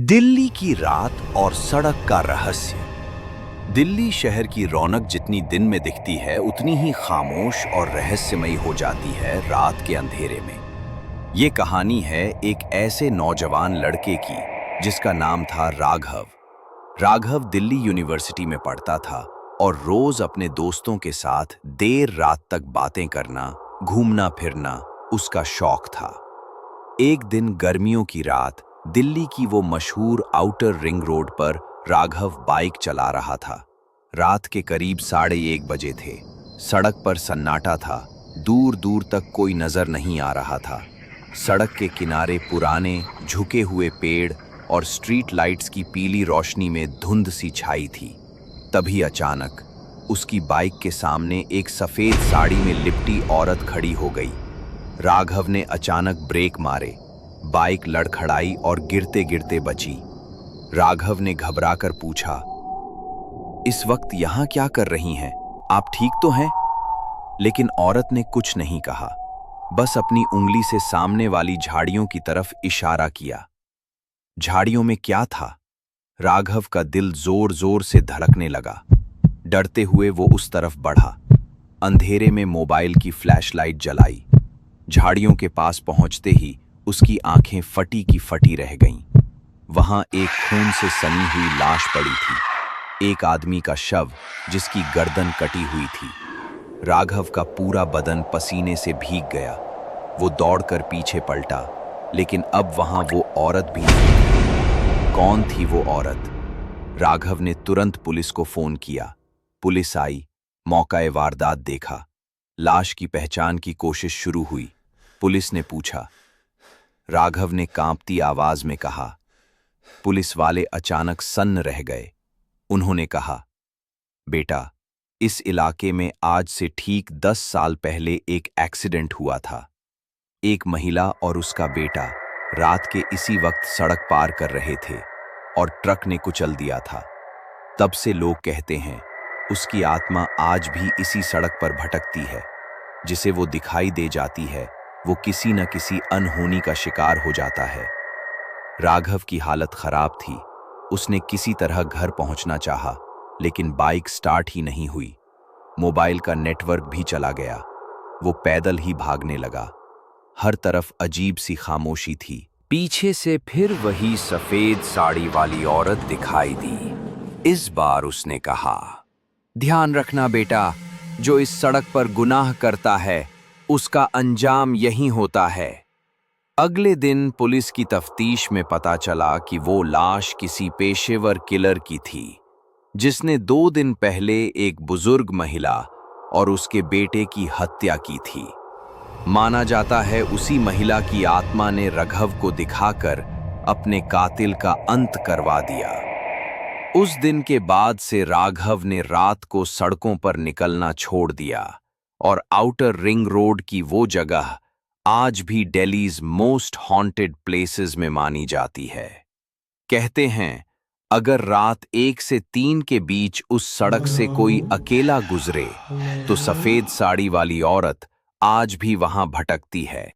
दिल्ली की रात और सड़क का रहस्य। दिल्ली शहर की रौनक जितनी दिन में दिखती है उतनी ही खामोश और रहस्यमयी हो जाती है रात के अंधेरे में। ये कहानी है एक ऐसे नौजवान लड़के की जिसका नाम था राघव। राघव दिल्ली यूनिवर्सिटी में पढ़ता था और रोज अपने दोस्तों के साथ देर रात तक बातें करना, घूमना फिरना उसका शौक था। एक दिन गर्मियों की रात दिल्ली की वो मशहूर आउटर रिंग रोड पर राघव बाइक चला रहा था। रात के करीब 1:30 बजे थे। सड़क पर सन्नाटा था, दूर दूर तक कोई नजर नहीं आ रहा था। सड़क के किनारे पुराने झुके हुए पेड़ और स्ट्रीट लाइट्स की पीली रोशनी में धुंध सी छाई थी। तभी अचानक उसकी बाइक के सामने एक सफेद साड़ी में लिपटी औरत खड़ी हो गई। राघव ने अचानक ब्रेक मारे, बाइक लड़खड़ाई और गिरते गिरते बची। राघव ने घबराकर पूछा, इस वक्त यहां क्या कर रही हैं? आप ठीक तो हैं? लेकिन औरत ने कुछ नहीं कहा, बस अपनी उंगली से सामने वाली झाड़ियों की तरफ इशारा किया। झाड़ियों में क्या था? राघव का दिल जोर जोर से धड़कने लगा। डरते हुए वो उस तरफ बढ़ा। अंधेरे में मोबाइल की फ्लैशलाइट जलाई। झाड़ियों के पास पहुंचते ही उसकी आंखें फटी की फटी रह गईं। वहां एक खून से सनी हुई लाश पड़ी थी, एक आदमी का शव जिसकी गर्दन कटी हुई थी। राघव का पूरा बदन पसीने से भीग गया। वो दौड़कर पीछे पलटा, लेकिन अब वहां वो औरत भी नहीं थी। कौन थी वो औरत? राघव ने तुरंत पुलिस को फोन किया। पुलिस आई, मौका-ए वारदात देखा। लाश की पहचान की कोशिश शुरू हुई। पुलिस ने पूछा। राघव ने कांपती आवाज में कहा। पुलिस वाले अचानक सन्न रह गए। उन्होंने कहा, बेटा, इस इलाके में आज से ठीक 10 साल पहले एक एक्सीडेंट हुआ था। एक महिला और उसका बेटा रात के इसी वक्त सड़क पार कर रहे थे और ट्रक ने कुचल दिया था। तब से लोग कहते हैं उसकी आत्मा आज भी इसी सड़क पर भटकती है। जिसे वो दिखाई दे जाती है वो किसी न किसी अनहोनी का शिकार हो जाता है। राघव की हालत खराब थी। उसने किसी तरह घर पहुंचना चाहा, लेकिन बाइक स्टार्ट ही नहीं हुई। मोबाइल का नेटवर्क भी चला गया। वो पैदल ही भागने लगा। हर तरफ अजीब सी खामोशी थी। पीछे से फिर वही सफेद साड़ी वाली औरत दिखाई दी। इस बार उसने कहा, ध्यान रखना बेटा, जो इस सड़क पर गुनाह करता है उसका अंजाम यही होता है। अगले दिन पुलिस की तफ्तीश में पता चला कि वो लाश किसी पेशेवर किलर की थी, जिसने 2 दिन पहले एक बुजुर्ग महिला और उसके बेटे की हत्या की थी। माना जाता है उसी महिला की आत्मा ने राघव को दिखाकर अपने कातिल का अंत करवा दिया। उस दिन के बाद से राघव ने रात को सड़कों पर निकलना छोड़ दिया और आउटर रिंग रोड की वो जगह आज भी दिल्लीज़ मोस्ट हॉन्टेड प्लेसेस में मानी जाती है। कहते हैं अगर रात 1 से 3 के बीच उस सड़क से कोई अकेला गुजरे तो सफेद साड़ी वाली औरत आज भी वहां भटकती है।